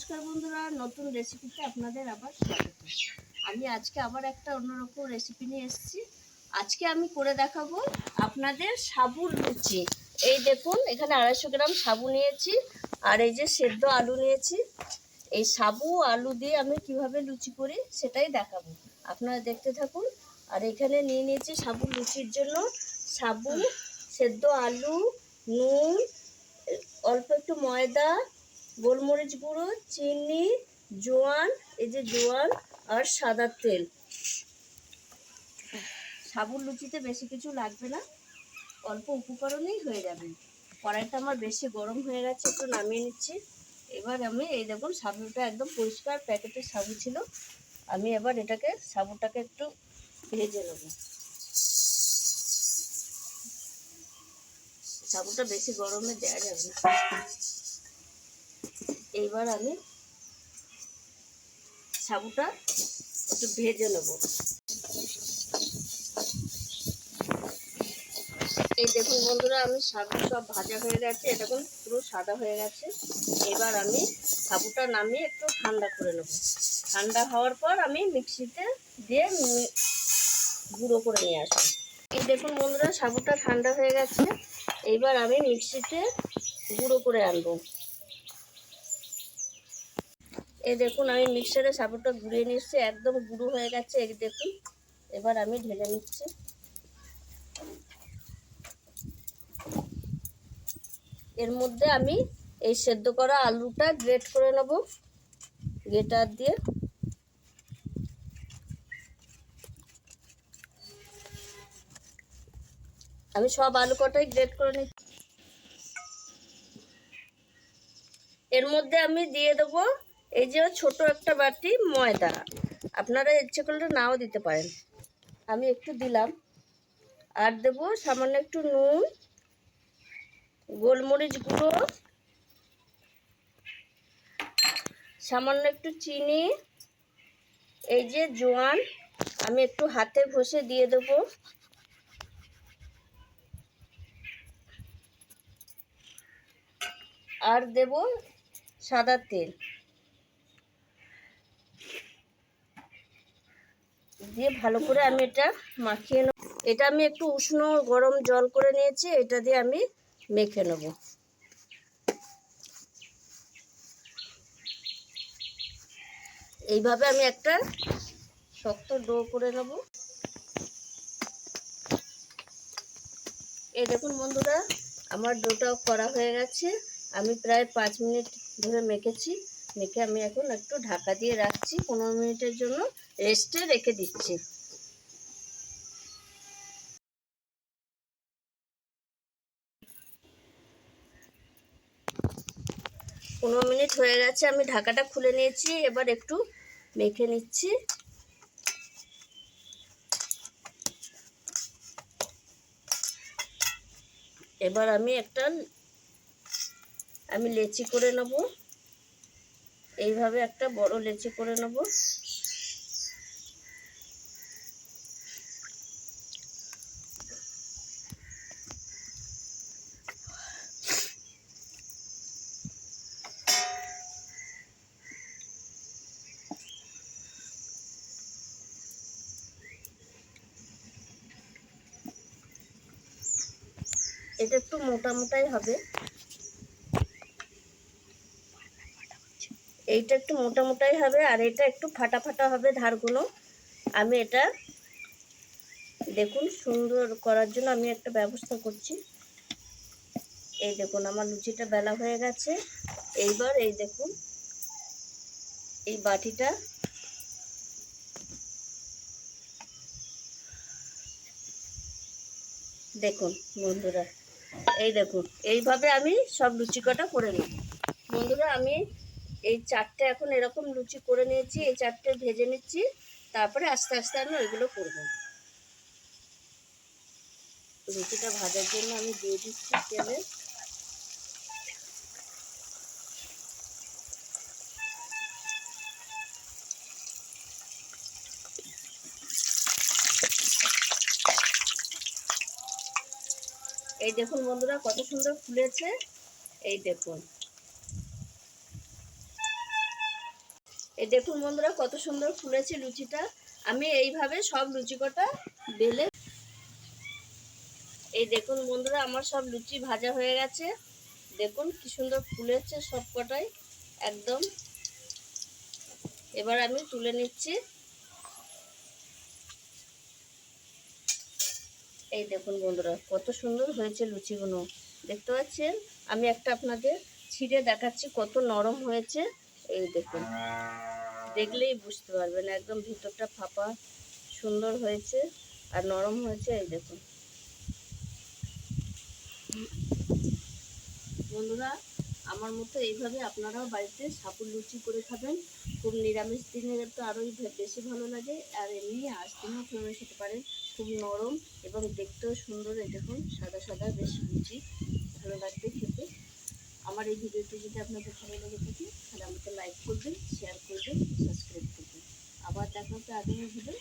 নমস্কার বন্ধুরা, নতুন রেসিপিতে আপনাদের আবার স্বাগত। আমি আজকে আবার একটা অন্যরকম রেসিপি নিয়ে এসেছি। আজকে আমি করে দেখাবো আপনাদের সাবুর লুচি। এই দেখুন, এখানে 250 গ্রাম সাবু নিয়েছি আর এই যে সেদ্ধ আলু নিয়েছি। এই সাবু আলু দিয়ে আমি কিভাবে লুচি করি সেটাই দেখাবো, আপনারা দেখতে থাকুন। আর এখানে নিয়ে নিয়েছি সাবুর লুচির জন্য সাবু, সেদ্ধ আলু, নুন, অল্প একটু ময়দা, গোলমরিচ গুঁড়ো, চিনি, জোয়ান, এই যে জোয়ান আর সাদা তেল। সাবুর লুচিতে বেশি কিছু লাগবে না, অল্প উপকরণেই হয়ে যাবে। কড়াইটা আমার বেশি গরম হয়ে গেছে, একটু নামিয়ে নিচ্ছি। এবার আমি এই দেখুন, সাবুটা একদম পরিষ্কার প্যাকেটের সাবু ছিল। আমি এবার সাবুটাকে একটু ভেজে নেব। সাবুটা বেশি গরমে দেওয়া যাবে না। এইবার আমি সাবুটা একটু ভেজে নেব। এই দেখুন বন্ধুরা, আমি সাবু সব ভাজা হয়ে গেছে, এটা এখন পুরো সাদা হয়ে গেছে। এবার আমি সাবুটা নামিয়ে একটু ঠান্ডা করে নেব। ঠান্ডা হওয়ার পর আমি মিক্সিতে দিয়ে গুঁড়ো করে নিয়ে আসবো। এই দেখুন বন্ধুরা, সাবুটা ঠান্ডা হয়ে গেছে। এইবার আমি মিক্সিতে গুঁড়ো করে আনবো। এই দেখুন, আমি মিক্সারে সাবুটা গুঁড়িয়ে নিচ্ছি, একদম গুঁড়ো হয়ে গেছে। এই দেখুন, এবার আমি ঢেলে নিচ্ছি। এর মধ্যে আমি এই সেদ্ধ করা আলুটা গ্রেট করে নেব গ্রেটার দিয়ে। আমি সব আলু কটাই গ্রেট করে নিচ্ছি। এর মধ্যে আমি দিয়ে দেবো এই যে ছোট একটা বাটি ময়দা, আপনারা ইচ্ছে করলে নাও দিতে পারেন, আমি একটু দিলাম। আর দেবো সামান্য একটু নুন, গোলমরিচ গুঁড়ো, সামান্য একটু চিনি, এই যে জোয়ান আমি একটু হাতে ঘষে দিয়ে দেবো। আর দেব সাদা তেল দিয়ে ভালো করে আমি এটা মাখিয়ে নেব। এটা আমি একটু উষ্ণ গরম জল করে নিয়েছি, এটা দিয়ে আমি মেখে নেব। এইভাবে আমি একটা শক্ত ডো করে নেব। এই দেখুন বন্ধুরা, আমার ডোটাও করা হয়ে গেছে। আমি প্রায় 5 মিনিট ধরে মেখেছি। মেখে আমি এখন একটু ঢাকা দিয়ে রাখছি, 15 মিনিটের জন্য রেস্টে রেখে দিচ্ছি। 15 মিনিট হয়ে গেছে, আমি ঢাকাটা খুলে নিয়েছি। এবার একটু মেখে নিচ্ছি। এবার আমি লেচি করে নেব। এইভাবে একটা বড় লেচি করে নেব। এটা একটু মোটা মোটাই হবে, এইটা একটু মোটা মোটাই হবে, আর এটা একটু ফাটা ফাটা হবে ধারগুলো। আমি এটা দেখুন সুন্দর করার জন্য আমি একটা ব্যবস্থা করছি। এই দেখুন, আমার লুচিটা বেলা হয়ে গেছে। এইবার এই দেখুন, এই বাটিটা দেখুন বন্ধুরা, এই দেখুন এইভাবে আমি সব লুচি কটা করে নেব। বন্ধুরা, আমি এই 4টে এখন এরকম লুচি করে নিয়েছি, এই 4টে ভেজে নিচ্ছি, তারপরে আস্তে আস্তে আমি ওইগুলো করব। লুচিটা ভাজার জন্য আমি দিয়ে দিচ্ছি তেলে। এই দেখুন বন্ধুরা, কত সুন্দর ফুলেছে। এই দেখুন, এই দেখুন বন্ধুরা কত সুন্দর ফুলেছে লুচিটা। আমি এইভাবে সব লুচি কটা বেলে, এই দেখুন বন্ধুরা আমার সব লুচি ভাজা হয়ে গেছে। দেখুন কি সুন্দর ফুলেছে সব কটাই একদম। এবার আমি তুলে নিচ্ছি। এই দেখুন বন্ধুরা কত সুন্দর হয়েছে লুচিগুলো, দেখতে পাচ্ছেন? আমি একটা আপনাদের ছিঁড়ে দেখাচ্ছি কত নরম হয়েছে। এই দেখুন, দেখলেই বুঝতে পারবেন একদম ভিতরটা ফাঁপা সুন্দর হয়েছে আর নরম হয়েছে। এই দেখুন বন্ধুরা, আমার মতো এইভাবে আপনারাও বাড়িতে সাবুর লুচি করে খাবেন। খুব নিরামিষ দিনে তো আরোই বেশি ভালো লাগে, আর এমনি আঁশ দিনেও করে খেতে পারেন। খুব নরম এবং দেখতেও সুন্দর। এই দেখুন সাদা সাদা বেশ লুচি, ভালো লাগবে খেতে। আমার এই ভিডিওটি যদি আপনাদের ভালো লেগে থাকে তাহলে আমাকে লাইক করবেন, শেয়ার করবেন, সাবস্ক্রাইব করবেন। আবার দেখা হচ্ছে আগামী ভিডিও।